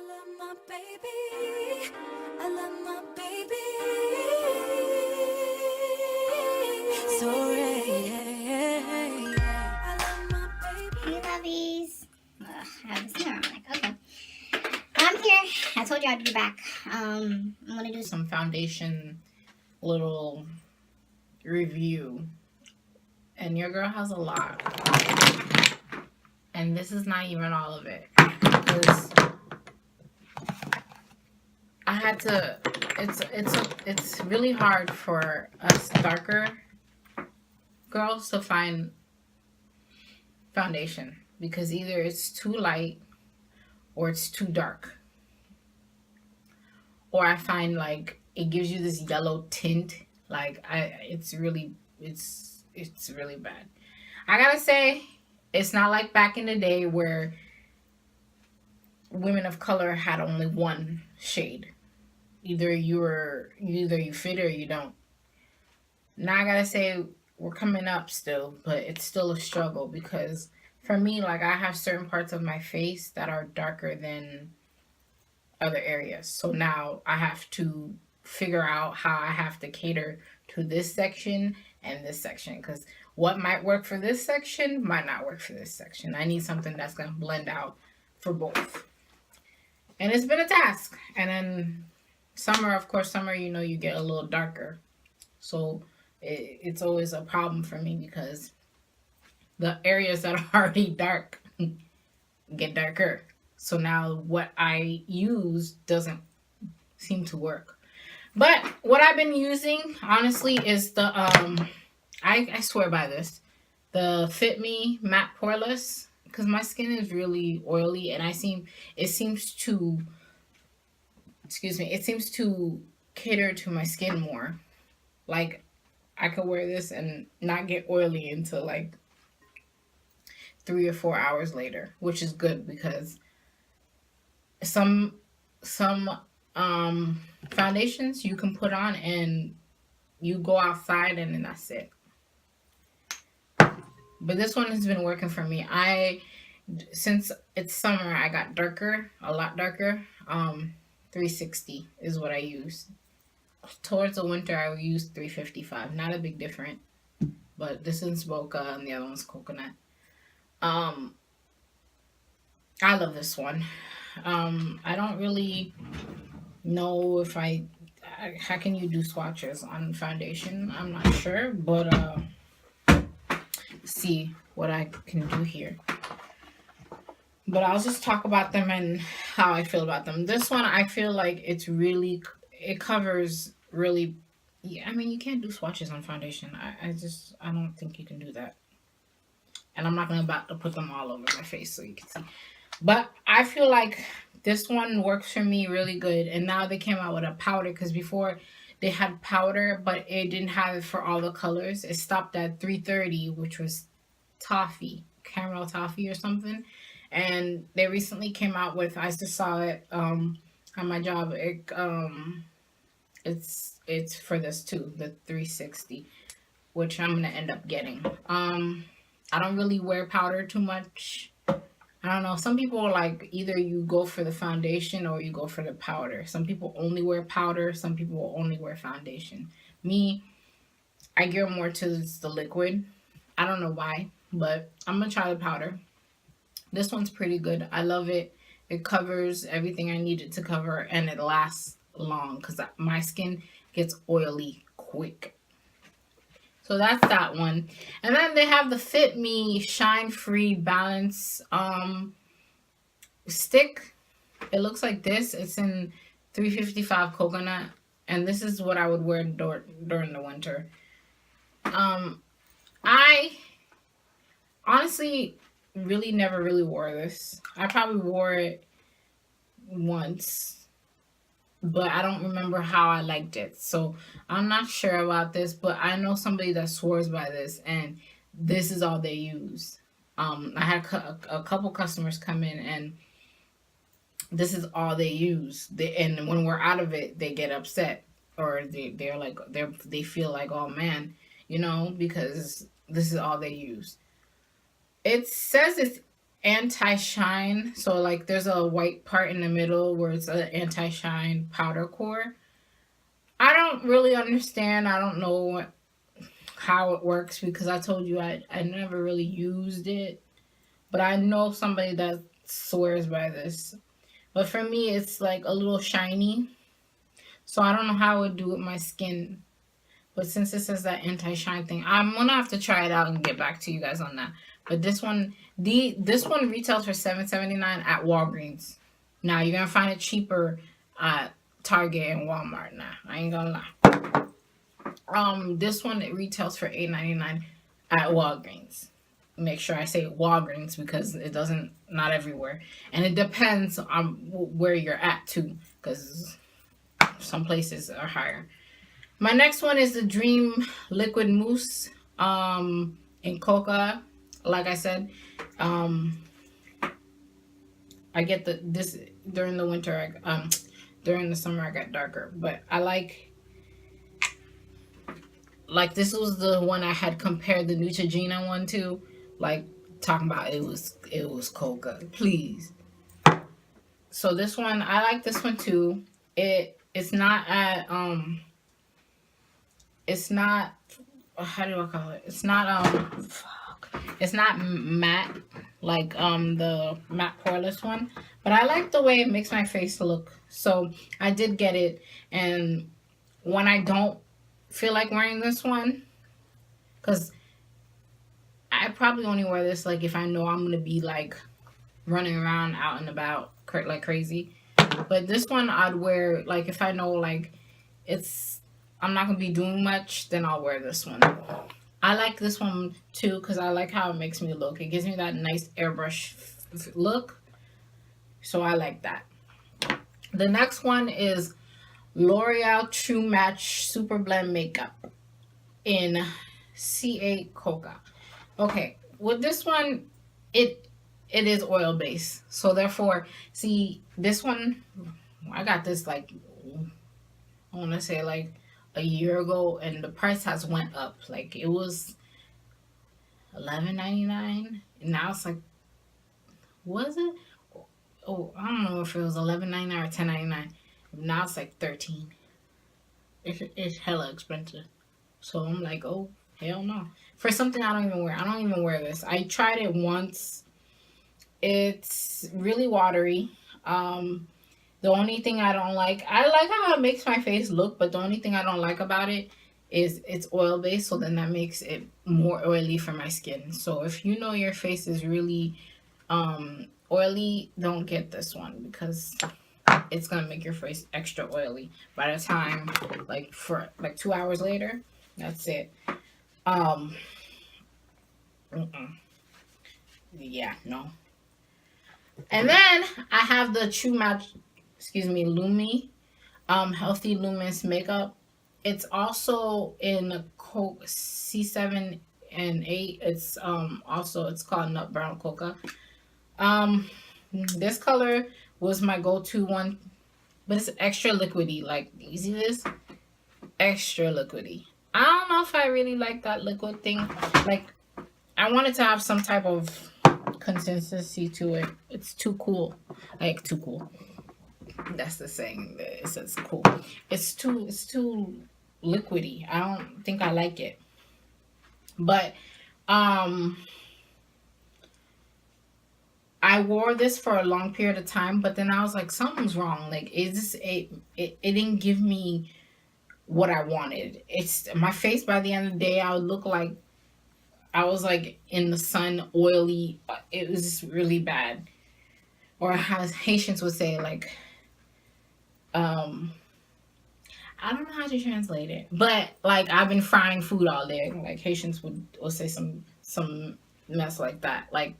love my baby. I love my baby. So I love my baby. Hey, lovies. I have this camera. I'm like, okay. I'm here. I told you I'd be back. I'm gonna do some foundation little review. And your girl has a lot. And this is not even all of it. Because I had to, it's really hard for us darker girls to find foundation. Because either it's too light or it's too dark. Or I find like it gives you this yellow tint. Like it's really bad. I gotta say, it's not like back in the day where women of color had only one shade. Either you fit or you don't. Now I gotta say we're coming up still, but it's still a struggle because for me, like I have certain parts of my face that are darker than other areas. So now I have to figure out how I have to cater to this section and this section because what might work for this section might not work for this section. I need something that's going to blend out for both. And it's been a task. And then summer, you get a little darker. So it's always a problem for me because the areas that are already dark get darker. So now what I use doesn't seem to work. But what I've been using, honestly, is the, I swear by this, the Fit Me Matte Poreless. Because my skin is really oily and it seems to cater to my skin more. Like, I could wear this and not get oily until like 3 or 4 hours later, which is good because some foundations you can put on and you go outside and then that's it. But this one has been working for me. Since it's summer, I got darker, a lot darker. 360 is what I use. Towards the winter, I would use 355. Not a big difference, but this is Boca and the other one's coconut. I love this one. I don't really know if how can you do swatches on foundation? I'm not sure, but see what I can do here. But I'll just talk about them and how I feel about them. This one, I feel like it covers really. Yeah, I mean, you can't do swatches on foundation. I don't think you can do that. And I'm not about to put them all over my face so you can see. But I feel like this one works for me really good. And now they came out with a powder because before they had powder, but it didn't have it for all the colors. It stopped at 330, which was toffee, caramel toffee or something. And they recently came out with, I just saw it on my job. It's for this too, the 360, which I'm gonna end up getting. I don't really wear powder too much. I don't know. Some people are like either you go for the foundation or you go for the powder. Some people only wear powder. Some people only wear foundation. Me, I gear more to the liquid. I don't know why, but I'm going to try the powder. This one's pretty good. I love it. It covers everything I need it to cover and it lasts long because my skin gets oily quick. So that's that one. And then they have the Fit Me Shine Free Balance stick. It looks like this. It's in 355 coconut. And this is what I would wear during the winter. I honestly really never really wore this. I probably wore it once, but I don't remember how I liked it. So I'm not sure about this, but I know somebody that swears by this and this is all they use. I had a couple customers come in and this is all they use. And when we're out of it, they get upset or they feel like, oh man, because this is all they use. It says it's anti-shine. So like there's a white part in the middle where it's an anti-shine powder core. I don't really understand. I don't know how it works because I told you I never really used it. But I know somebody that swears by this. But for me, it's like a little shiny. So I don't know how it would do with my skin. But since it says that anti-shine thing, I'm gonna have to try it out and get back to you guys on that. But this one retails for $7.79 at Walgreens. Now you're gonna find it cheaper at Target and Walmart. Now I ain't gonna lie. This one it retails for $8.99 at Walgreens. Make sure I say Walgreens because it doesn't not everywhere, and it depends on where you're at too, because some places are higher. My next one is the Dream Liquid Mousse in coca. Like I said, um, I get this during the winter. During the summer I got darker, but I like this was the one I had compared the Neutrogena one to, like talking about it was coca. Please. So this one I like this one too. It's not at it's not how do I call it? It's not it's not matte like the matte poreless one, but I like the way it makes my face look. So I did get it, and when I don't feel like wearing this one, because I probably only wear this like if I know I'm gonna be like running around out and about like crazy. But this one I'd wear like if I know like it's I'm not gonna be doing much, then I'll wear this one. I like this one too because I like how it makes me look. It gives me that nice airbrush look, so I like that. The next one is L'Oreal True Match Super Blend Makeup in C8 Coca. Okay, with this one, it it is oil based, so therefore, see this one, I got this like I want to say like a year ago, and the price has went up. Like it was 11.99, and now it's like was it? Oh, I don't know if it was 11.99 or 10.99. Now it's like 13. It's hella expensive. So I'm like, oh hell no. For something I don't even wear. I don't even wear this. I tried it once. It's really watery. The only thing I don't like, I like how it makes my face look, but the only thing I don't like about it is it's oil based, so then that makes it more oily for my skin. So if you know your face is really oily, don't get this one because it's gonna make your face extra oily. By the time, like for like 2 hours later, that's it. Um, mm-mm. Yeah, no. And then I have the True Match, excuse me, Lumi, Healthy Lumens makeup. It's also in a Coke C7 and 8. It's also it's called Nut Brown Coca. Um, this color was my go-to one, but it's extra liquidy. Like you see this extra liquidy. I don't know if I really like that liquid thing. Like I wanted to have some type of consistency to it. It's too cool. Like too cool. That's the saying. It says cool. It's too liquidy. I don't think I like it. But um I wore this for a long period of time, but then I was like, something's wrong. Like, is this it didn't give me what I wanted. It's my face by the end of the day, I would look like I was like in the sun, oily. It was just really bad. Or as Haitians would say, like, um, I don't know how to translate it, but like I've been frying food all day. Like Haitians would say some mess like that. Like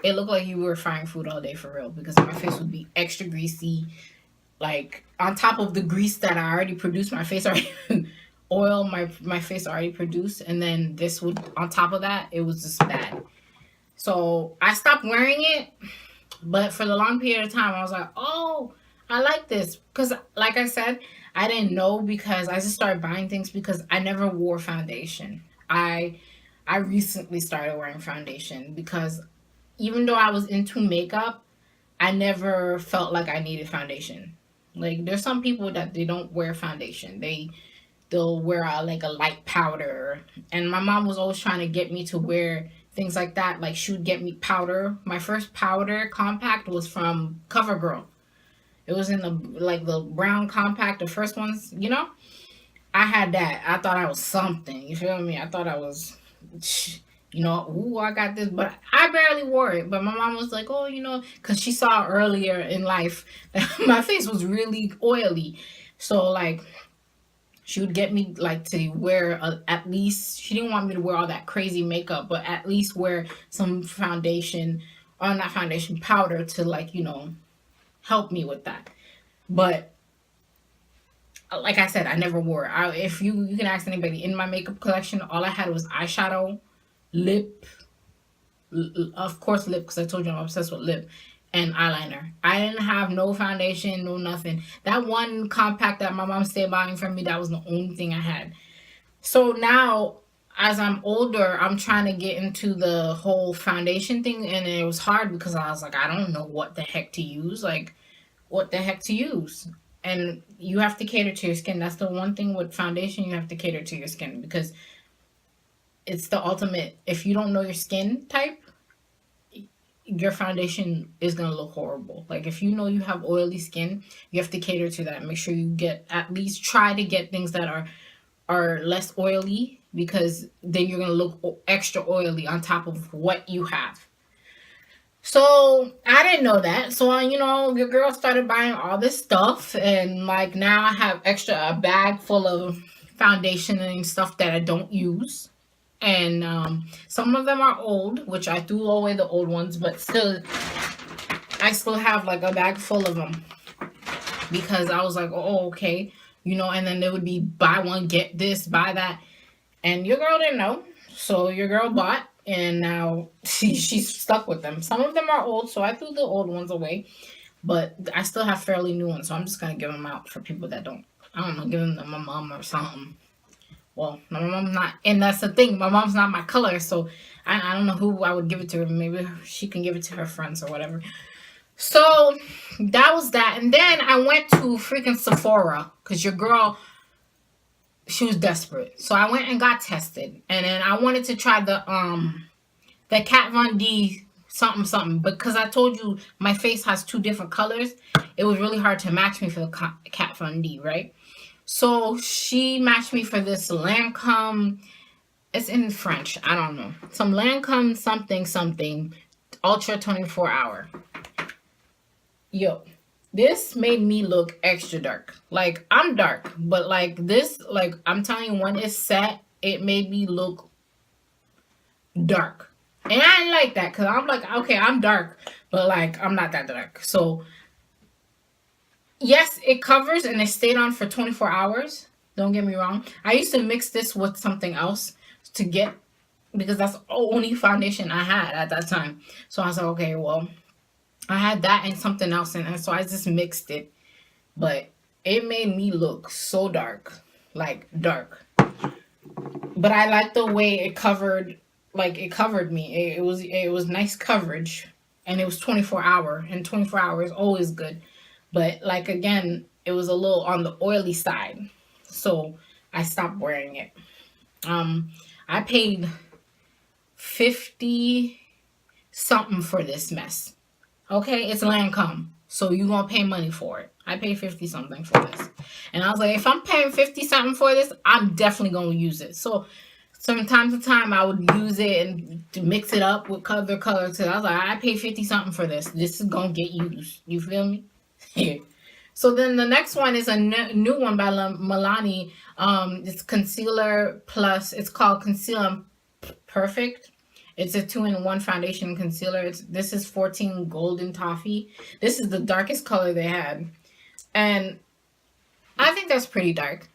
it looked like you were frying food all day for real because my face would be extra greasy. Like on top of the grease that I already produced, my face already oil my face already produced, and then this would on top of that, it was just bad. So I stopped wearing it, but for the long period of time, I was like, oh, I like this because, like I said, I didn't know because I just started buying things because I never wore foundation. I recently started wearing foundation because even though I was into makeup, I never felt like I needed foundation. Like there's some people that they don't wear foundation. They'll wear like a light powder. And my mom was always trying to get me to wear things like that. Like she would get me powder. My first powder compact was from CoverGirl. It was in the like the brown compact, the first ones, you know? I had that. I thought I was something. You feel me? I thought I was, ooh, I got this, but I barely wore it. But my mom was like, oh, because she saw earlier in life that my face was really oily. So, like, she would get me, like, to wear at least, she didn't want me to wear all that crazy makeup, but at least wear some foundation, or not foundation, powder to, like, help me with that. But like I said, I never wore it. If you can ask anybody in my makeup collection, all I had was eyeshadow, lip, of course lip, because I told you I'm obsessed with lip, and eyeliner. I didn't have no foundation, no nothing. That one compact that my mom stayed buying for me, that was the only thing I had. So now, as I'm older, I'm trying to get into the whole foundation thing, and it was hard because I was like, I don't know what the heck to use. Like, what the heck to use? And you have to cater to your skin. That's the one thing with foundation, you have to cater to your skin because it's the ultimate. If you don't know your skin type, your foundation is going to look horrible. Like if you know you have oily skin, you have to cater to that. Make sure you get, at least try to get things that are less oily, because then you're going to look extra oily on top of what you have. So I didn't know that. So your girl started buying all this stuff, and like now I have a bag full of foundation and stuff that I don't use. And some of them are old, which I threw away the old ones, but still, I still have like a bag full of them because I was like, oh, okay, and then there would be buy one, get this, buy that. And your girl didn't know. So your girl bought, and now she's stuck with them. Some of them are old, so I threw the old ones away. But I still have fairly new ones, so I'm just going to give them out for people that don't. I don't know, give them to my mom or something. Well, my mom's not, and that's the thing. My mom's not my color, so I don't know who I would give it to. Maybe she can give it to her friends or whatever. So that was that. And then I went to freaking Sephora because your girl, she was desperate. So I went and got tested. And then I wanted to try the Kat Von D something. Because I told you my face has two different colors, it was really hard to match me for the Kat Von D, right? So she matched me for this Lancome. It's in French. I don't know. Some Lancome something. Ultra 24 hour. Yo. This made me look extra dark. Like, I'm dark. But, like, this, like, I'm telling you, when it's set, it made me look dark. And I didn't like that. Because I'm like, okay, I'm dark. But, like, I'm not that dark. So, yes, it covers and it stayed on for 24 hours. Don't get me wrong. I used to mix this with something else to get, because that's the only foundation I had at that time. So I was like, okay, well, I had that and something else in it. So I just mixed it. But it made me look so dark. Like, dark. But I like the way it covered, like, it covered me. It was nice coverage. And it was 24 hour. And 24 hours is always good. But, like, again, it was a little on the oily side. So, I stopped wearing it. I paid 50 something for this mess. Okay? It's Lancome. So, you're going to pay money for it. I paid 50 something for this. And I was like, if I'm paying 50 something for this, I'm definitely going to use it. So, from time to time, I would use it and to mix it up with other colors. So, I was like, I paid 50 something for this. This is going to get used. You feel me? So then the next one is a new one by Milani. It's concealer plus. It's called Concealer Perfect. It's a 2-in-1 foundation concealer. This is 14 Golden Toffee. This is the darkest color they had, and I think that's pretty dark.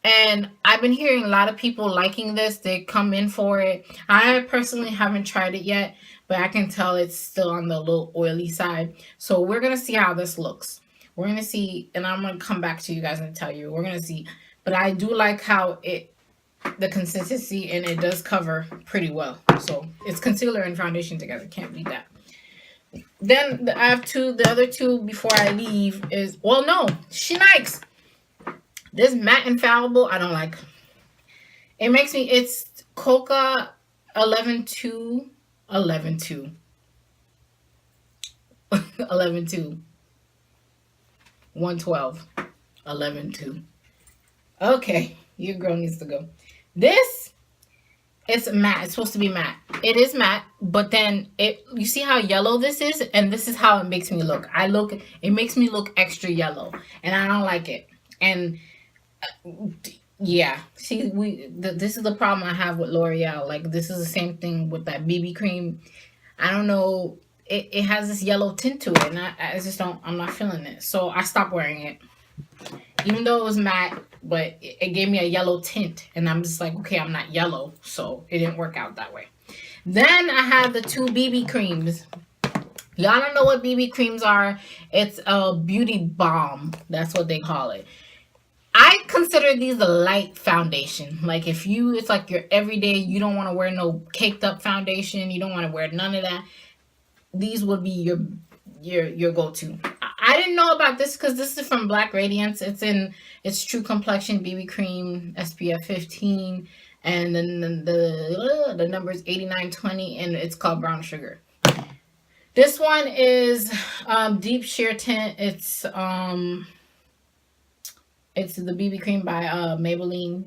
And I've been hearing a lot of people liking this. They come in for it. I personally haven't tried it yet, but I can tell it's still on the little oily side. So we're going to see how this looks. We're going to see, and I'm going to come back to you guys and tell you. We're going to see. But I do like how the consistency, and it does cover pretty well. So it's concealer and foundation together. Can't beat that. Then I have two. The other two before I leave is, well, no, she likes this matte infallible. I don't like. It makes me. It's Coca 11.2, 11.2, 11.2, 112, 11.2. Okay, your girl needs to go. This, it's matte. It's supposed to be matte. It is matte, but then you see how yellow this is, and this is how it makes me look. It makes me look extra yellow, and I don't like it. And yeah, see, this is the problem I have with L'Oreal. Like, this is the same thing with that BB cream. I don't know. It has this yellow tint to it, and I just don't. I'm not feeling it, so I stopped wearing it. Even though it was matte, but it gave me a yellow tint, and I'm just like, okay, I'm not yellow, so it didn't work out that way. Then I have the two BB creams. Y'all don't know what BB creams are. It's a beauty balm. That's what they call it. I consider these a light foundation. Like, it's like your everyday, you don't want to wear no caked up foundation. You don't want to wear none of that. These would be your go-to. I didn't know about this because this is from Black Radiance. It's True Complexion BB Cream, SPF 15, and then the number is 8920, and it's called Brown Sugar. This one is Deep Sheer Tint. It's the BB cream by Maybelline.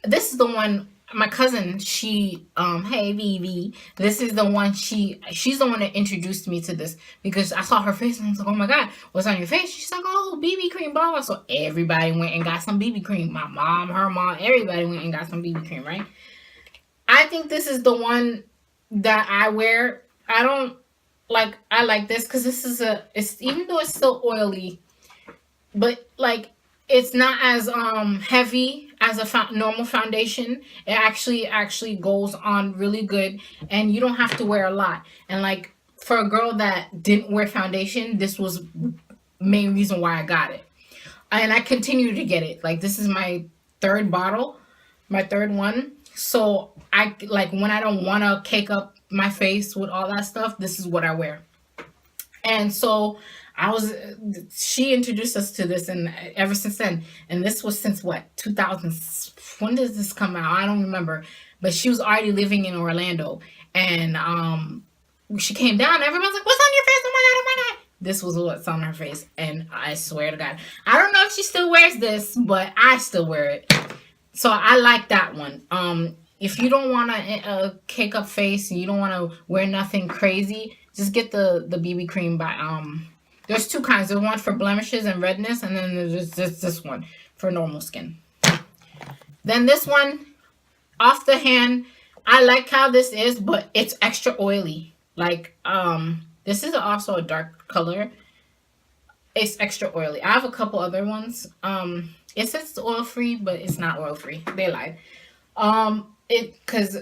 This is the one my cousin, hey Vivi, this is the one she's the one that introduced me to this, because I saw her face and I was like, oh my god, what's on your face? She's like, oh, BB cream, blah blah. So everybody went and got some BB cream. My mom, her mom, everybody went and got some BB cream, right? I think this is the one that I wear. I like this because this is it's, even though it's still oily, but like it's not as heavy as a normal foundation. It actually goes on really good, and you don't have to wear a lot. And like, for a girl that didn't wear foundation, this was main reason why I got it, and I continue to get it. Like, this is my third bottle, my third one. So I like, when I don't want to cake up my face with all that stuff, this is what I wear. And so she introduced us to this, and ever since then, and this was since what, 2000, when does this come out? I don't remember, but she was already living in Orlando, and she came down, everyone's like, what's on your face? Oh my god, oh my god. This was what's on her face, and I swear to God, I don't know if she still wears this, but I still wear it. So I like that one. If you don't want to cake up face and you don't want to wear nothing crazy, just get the BB cream by there's two kinds. There's one for blemishes and redness, and then there's just this one for normal skin. Then this one, off the hand, I like how this is, but it's extra oily. Like, this is also a dark color. It's extra oily. I have a couple other ones. It says it's oil free, but it's not oil free. They lied. Because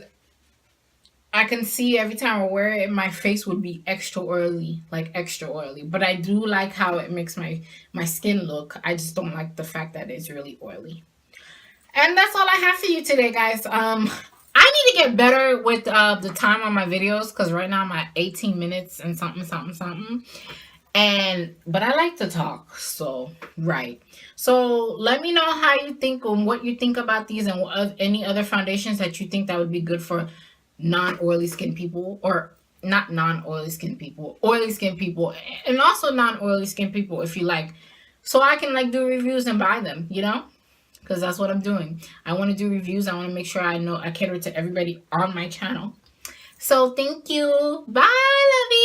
I can see every time I wear it, my face would be extra oily, like extra oily. But I do like how it makes my skin look. I just don't like the fact that it's really oily. And that's all I have for you today, guys. I need to get better with the time on my videos, because right now I'm at 18 minutes and something. But I like to talk, so right. So let me know how you think and what you think about these, and any other foundations that you think that would be good for non-oily skin people, or not non-oily skin people, oily skin people, and also non-oily skin people, if you like, so I can like do reviews and buy them, because that's what I'm doing. I want to do reviews. I want to make sure I cater to everybody on my channel. So thank you. Bye, love you.